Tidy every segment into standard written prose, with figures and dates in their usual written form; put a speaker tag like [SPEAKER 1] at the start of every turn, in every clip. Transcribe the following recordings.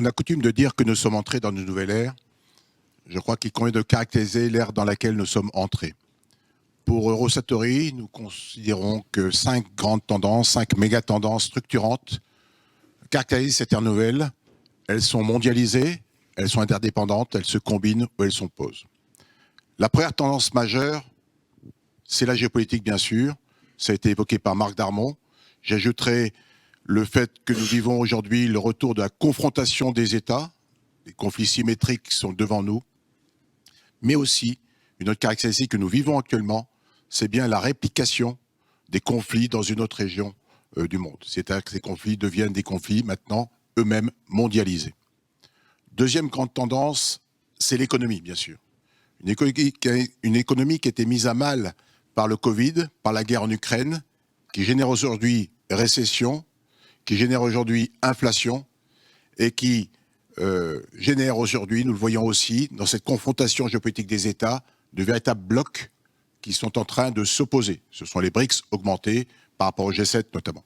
[SPEAKER 1] On a coutume de dire que nous sommes entrés dans une nouvelle ère. Je crois qu'il convient de caractériser l'ère dans laquelle nous sommes entrés. Pour Eurosatori, nous considérons que 5 grandes tendances, 5 méga-tendances structurantes caractérisent cette ère nouvelle. Elles sont mondialisées, elles sont interdépendantes, elles se combinent ou elles s'opposent. La première tendance majeure, c'est la géopolitique, bien sûr. Ça a été évoqué par Marc Darmon. J'ajouterai le fait que nous vivons aujourd'hui le retour de la confrontation des États. Les conflits symétriques sont devant nous. Mais aussi, une autre caractéristique que nous vivons actuellement, c'est bien la réplication des conflits dans une autre région du monde. C'est-à-dire que ces conflits deviennent des conflits maintenant eux-mêmes mondialisés. Deuxième grande tendance, c'est l'économie, bien sûr. Une économie qui a été mise à mal par le Covid, par la guerre en Ukraine, qui génère aujourd'hui récession, qui génère aujourd'hui inflation et qui génère aujourd'hui, nous le voyons aussi, dans cette confrontation géopolitique des États, de véritables blocs qui sont en train de s'opposer. Ce sont les BRICS augmentés par rapport au G7 notamment.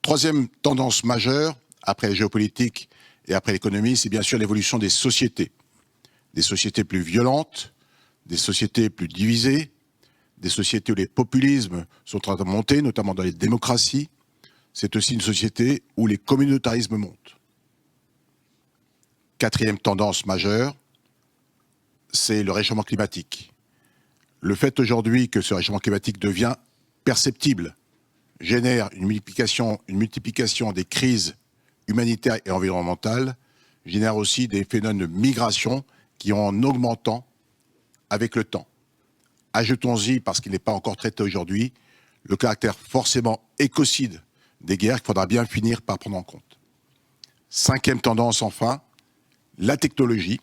[SPEAKER 1] Troisième tendance majeure, après la géopolitique et après l'économie, c'est bien sûr l'évolution des sociétés. Des sociétés plus violentes, des sociétés plus divisées, des sociétés où les populismes sont en train de monter, notamment dans les démocraties. C'est aussi une société où les communautarismes montent. Quatrième tendance majeure, c'est le réchauffement climatique. Le fait aujourd'hui que ce réchauffement climatique devient perceptible génère une multiplication des crises humanitaires et environnementales, génère aussi des phénomènes de migration qui ont en augmentant avec le temps. Ajoutons-y, parce qu'il n'est pas encore traité aujourd'hui, le caractère forcément écocide des guerres qu'il faudra bien finir par prendre en compte. Cinquième tendance enfin, la technologie.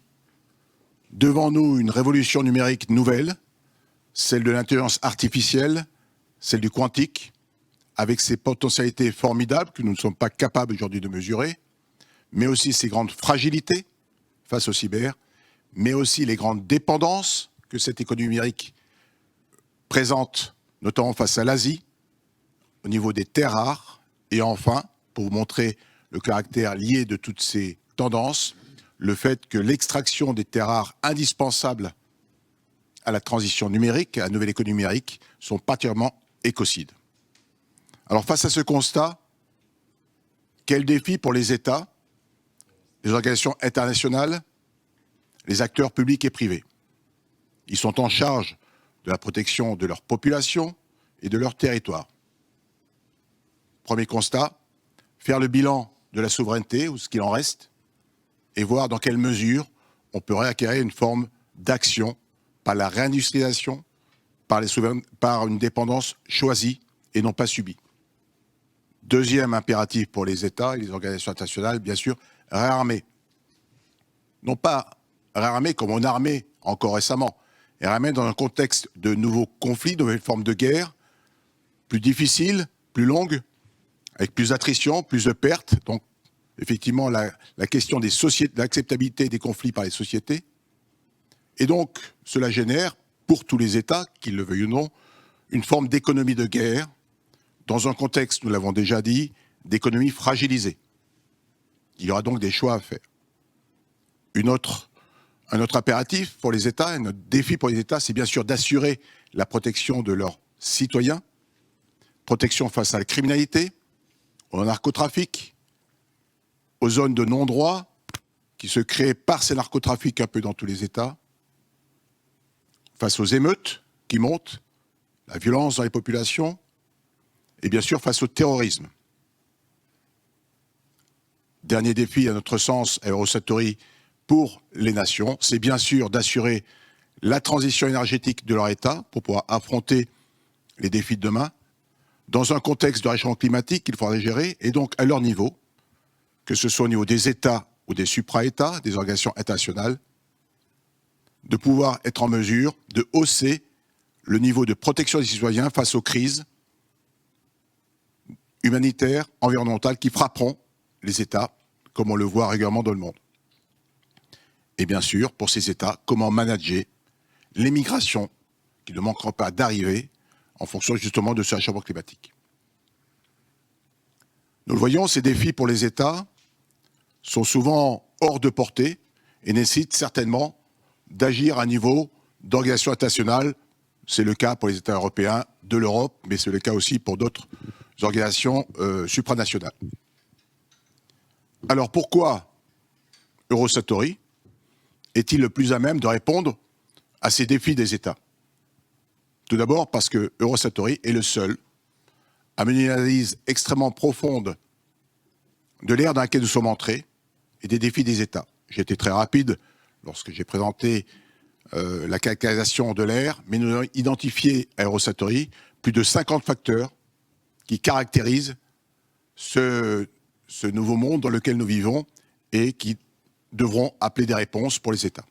[SPEAKER 1] Devant nous, une révolution numérique nouvelle, celle de l'intelligence artificielle, celle du quantique, avec ses potentialités formidables que nous ne sommes pas capables aujourd'hui de mesurer, mais aussi ses grandes fragilités face au cyber, mais aussi les grandes dépendances que cette économie numérique présente, notamment face à l'Asie, au niveau des terres rares, et enfin, pour vous montrer le caractère lié de toutes ces tendances, le fait que l'extraction des terres rares indispensables à la transition numérique, à la nouvelle économie numérique, sont particulièrement écocides. Alors face à ce constat, quel défi pour les États, les organisations internationales, les acteurs publics et privés? Ils sont en charge de la protection de leur population et de leur territoire. Premier constat, faire le bilan de la souveraineté, ou ce qu'il en reste, et voir dans quelle mesure on peut réacquérir une forme d'action par la réindustrialisation, par une dépendance choisie et non pas subie. Deuxième impératif pour les États et les organisations internationales, bien sûr, réarmer. Non pas réarmer comme on armait encore récemment, et réarmer dans un contexte de nouveaux conflits, de nouvelles formes de guerre, plus difficiles, plus longues, avec plus d'attrition, plus de pertes. Donc, effectivement, la question des sociétés, de l'acceptabilité des conflits par les sociétés. Et donc, cela génère, pour tous les États, qu'ils le veuillent ou non, une forme d'économie de guerre, dans un contexte, nous l'avons déjà dit, d'économie fragilisée. Il y aura donc des choix à faire. Un autre impératif pour les États, un autre défi pour les États, c'est bien sûr d'assurer la protection de leurs citoyens, protection face à la criminalité, au narcotrafic, aux zones de non-droit qui se créent par ces narcotrafics un peu dans tous les États, face aux émeutes qui montent, la violence dans les populations, et bien sûr face au terrorisme. Dernier défi, à notre sens, à Eurosatori, pour les nations, c'est bien sûr d'assurer la transition énergétique de leur État pour pouvoir affronter les défis de demain, dans un contexte de réchauffement climatique qu'il faudra gérer, et donc à leur niveau, que ce soit au niveau des États ou des supra-États, des organisations internationales, de pouvoir être en mesure de hausser le niveau de protection des citoyens face aux crises humanitaires, environnementales qui frapperont les États, comme on le voit régulièrement dans le monde. Et bien sûr, pour ces États, comment manager les migrations qui ne manqueront pas d'arriver en fonction justement de ce réchauffement climatique. Nous le voyons, ces défis pour les États sont souvent hors de portée et nécessitent certainement d'agir à un niveau d'organisation internationale. C'est le cas pour les États européens, de l'Europe, mais c'est le cas aussi pour d'autres organisations supranationales. Alors pourquoi Eurosatory est-il le plus à même de répondre à ces défis des États? Tout d'abord parce que Eurosatory est le seul à mener une analyse extrêmement profonde de l'ère dans laquelle nous sommes entrés et des défis des États. J'ai été très rapide lorsque j'ai présenté la caractérisation de l'ère, mais nous avons identifié à Eurosatory plus de 50 facteurs qui caractérisent ce nouveau monde dans lequel nous vivons et qui devront appeler des réponses pour les États.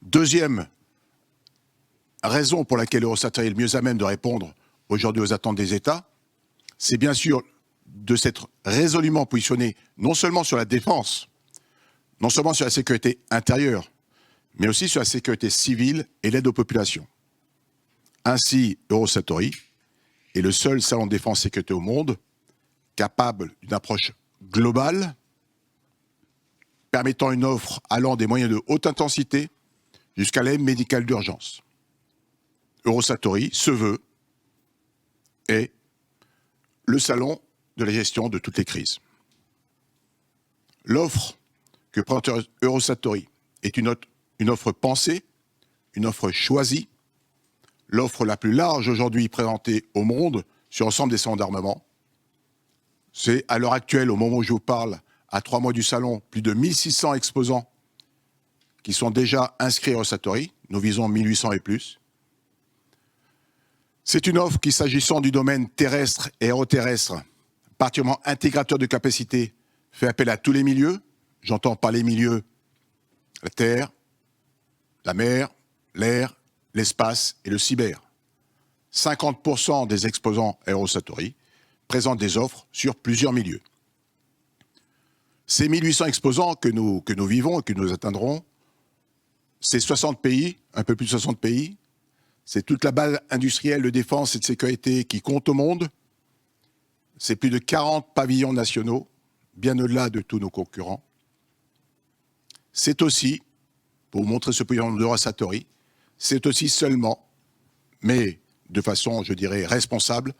[SPEAKER 1] Deuxième raison pour laquelle Eurosatory est le mieux à même de répondre aujourd'hui aux attentes des États, c'est bien sûr de s'être résolument positionné non seulement sur la défense, non seulement sur la sécurité intérieure, mais aussi sur la sécurité civile et l'aide aux populations. Ainsi, Eurosatory est le seul salon de défense et sécurité au monde capable d'une approche globale, permettant une offre allant des moyens de haute intensité jusqu'à l'aide médicale d'urgence. Eurosatory se veut est le salon de la gestion de toutes les crises. L'offre que présente Eurosatory est une offre pensée, une offre choisie, l'offre la plus large aujourd'hui présentée au monde sur l'ensemble des salons d'armement. C'est à l'heure actuelle, au moment où je vous parle, à 3 mois du salon, plus de 1600 exposants qui sont déjà inscrits à Eurosatory. Nous visons 1800 et plus. C'est une offre qui, s'agissant du domaine terrestre et aéroterrestre, particulièrement intégrateur de capacité, fait appel à tous les milieux. J'entends par les milieux la terre, la mer, l'air, l'espace et le cyber. 50% des exposants à Eurosatory présentent des offres sur plusieurs milieux. Ces 1800 exposants que nous vivons et que nous atteindrons, c'est 60 pays, un peu plus de 60 pays. C'est toute la base industrielle de défense et de sécurité qui compte au monde. C'est plus de 40 pavillons nationaux, bien au-delà de tous nos concurrents. C'est aussi, pour vous montrer ce pavillon d'Eurosatory, c'est aussi seulement, mais de façon, je dirais, responsable,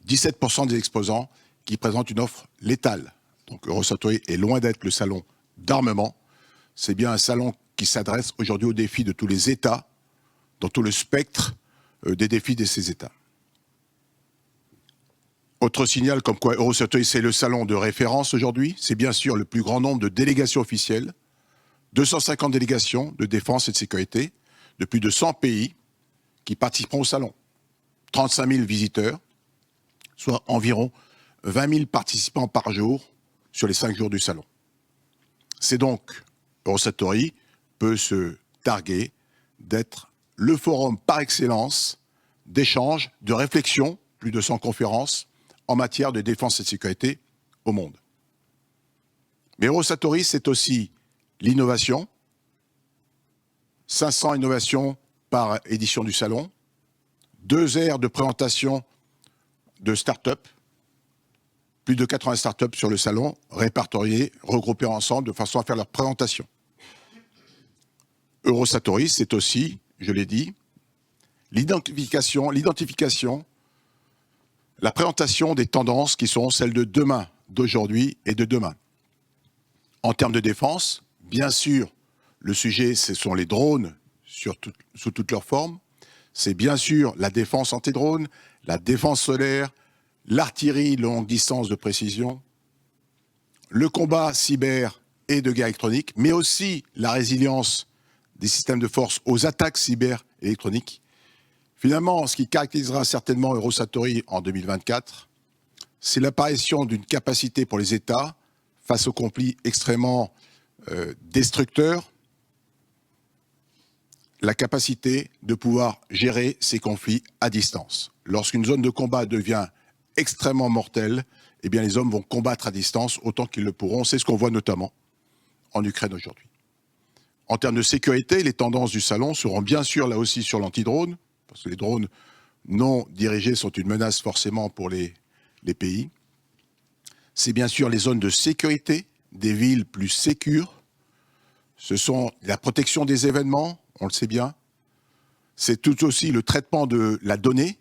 [SPEAKER 1] 17% des exposants qui présentent une offre létale. Donc Eurosatory est loin d'être le salon d'armement. C'est bien un salon qui s'adresse aujourd'hui aux défis de tous les États, dans tout le spectre des défis de ces États. Autre signal comme quoi Eurosatory, c'est le salon de référence aujourd'hui. C'est bien sûr le plus grand nombre de délégations officielles, 250 délégations de défense et de sécurité, de plus de 100 pays qui participeront au salon. 35 000 visiteurs, soit environ 20 000 participants par jour sur les 5 jours du salon. C'est donc, Eurosatory peut se targuer d'être le forum par excellence d'échange, de réflexion, plus de 100 conférences, en matière de défense et de sécurité au monde. Mais Eurosatory, c'est aussi l'innovation, 500 innovations par édition du salon, 2 aires de présentation de start-up, plus de 80 start-up sur le salon, répertoriées, regroupées ensemble de façon à faire leur présentation. Eurosatory, c'est aussi, je l'ai dit, l'identification, la présentation des tendances qui seront celles de demain, d'aujourd'hui et de demain. En termes de défense, bien sûr, le sujet, ce sont les drones sous toutes leurs formes. C'est bien sûr la défense anti-drone, la défense solaire, l'artillerie longue distance de précision, le combat cyber et de guerre électronique, mais aussi la résilience des systèmes de force aux attaques cyber électroniques. Finalement, ce qui caractérisera certainement Eurosatory en 2024, c'est l'apparition d'une capacité pour les États face aux conflits extrêmement destructeurs, la capacité de pouvoir gérer ces conflits à distance. Lorsqu'une zone de combat devient extrêmement mortelle, eh bien les hommes vont combattre à distance autant qu'ils le pourront. C'est ce qu'on voit notamment en Ukraine aujourd'hui. En termes de sécurité, les tendances du salon seront bien sûr là aussi sur l'anti-drone, parce que les drones non dirigés sont une menace forcément pour les pays. C'est bien sûr les zones de sécurité des villes plus sécures, ce sont la protection des événements, on le sait bien, c'est tout aussi le traitement de la donnée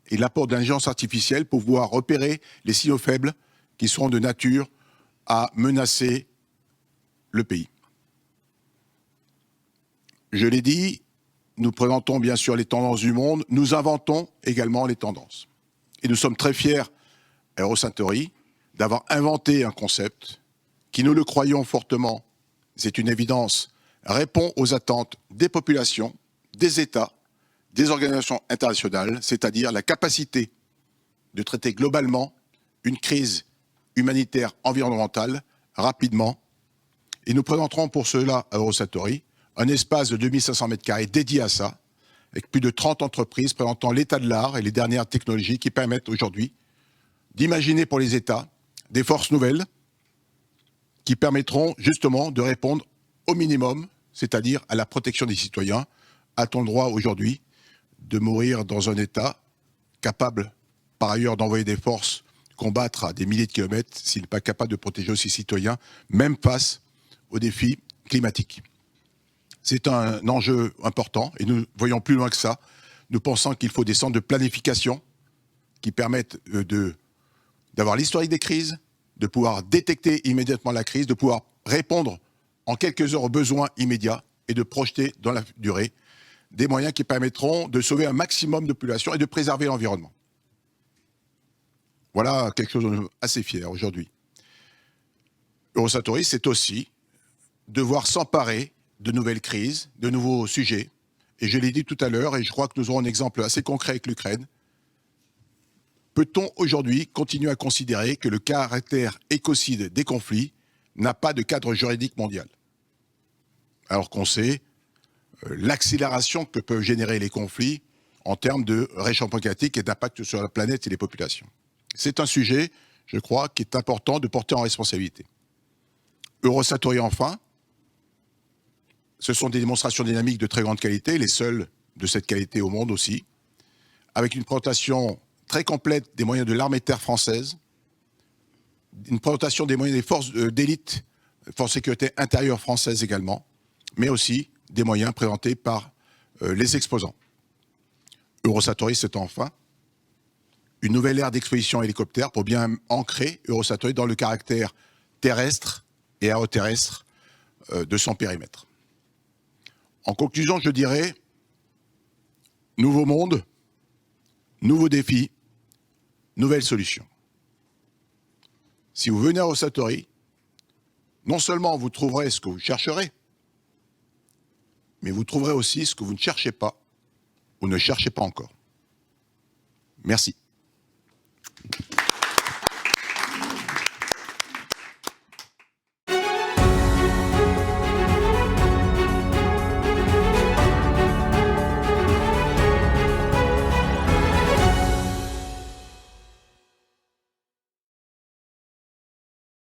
[SPEAKER 1] et l'apport d'intelligence artificielle pour pouvoir repérer les signaux faibles qui seront de nature à menacer le pays. Je l'ai dit, nous présentons bien sûr les tendances du monde, nous inventons également les tendances. Et nous sommes très fiers à Eurocentaury d'avoir inventé un concept qui, nous le croyons fortement, c'est une évidence, répond aux attentes des populations, des États, des organisations internationales, c'est-à-dire la capacité de traiter globalement une crise humanitaire environnementale rapidement. Et nous présenterons pour cela à Eurocentaury un espace de 2500 m² dédié à ça, avec plus de 30 entreprises présentant l'état de l'art et les dernières technologies qui permettent aujourd'hui d'imaginer pour les États des forces nouvelles qui permettront justement de répondre au minimum, c'est-à-dire à la protection des citoyens. A-t-on le droit aujourd'hui de mourir dans un État capable, par ailleurs, d'envoyer des forces combattre à des milliers de kilomètres s'il n'est pas capable de protéger aussi ses citoyens, même face aux défis climatiques? C'est un enjeu important et nous voyons plus loin que ça. Nous pensons qu'il faut des centres de planification qui permettent d'avoir l'historique des crises, de pouvoir détecter immédiatement la crise, de pouvoir répondre en quelques heures aux besoins immédiats et de projeter dans la durée des moyens qui permettront de sauver un maximum de population et de préserver l'environnement. Voilà quelque chose de assez fier aujourd'hui. Eurocentaury, c'est aussi devoir s'emparer de nouvelles crises, de nouveaux sujets. Et je l'ai dit tout à l'heure, et je crois que nous aurons un exemple assez concret avec l'Ukraine. Peut-on aujourd'hui continuer à considérer que le caractère écocide des conflits n'a pas de cadre juridique mondial? Alors qu'on sait l'accélération que peuvent générer les conflits en termes de réchauffement climatique et d'impact sur la planète et les populations. C'est un sujet, je crois, qui est important de porter en responsabilité. Eurocentaury, enfin, ce sont des démonstrations dynamiques de très grande qualité, les seules de cette qualité au monde aussi, avec une présentation très complète des moyens de l'armée de terre française, une présentation des moyens des forces d'élite, forces de sécurité intérieure françaises également, mais aussi des moyens présentés par les exposants. Eurocentaury, c'est enfin une nouvelle ère d'exposition hélicoptère pour bien ancrer Eurocentaury dans le caractère terrestre et aéroterrestre de son périmètre. En conclusion, je dirais, nouveau monde, nouveaux défis, nouvelles solutions. Si vous venez à Eurocentaury, non seulement vous trouverez ce que vous chercherez, mais vous trouverez aussi ce que vous ne cherchez pas ou ne cherchez pas encore. Merci.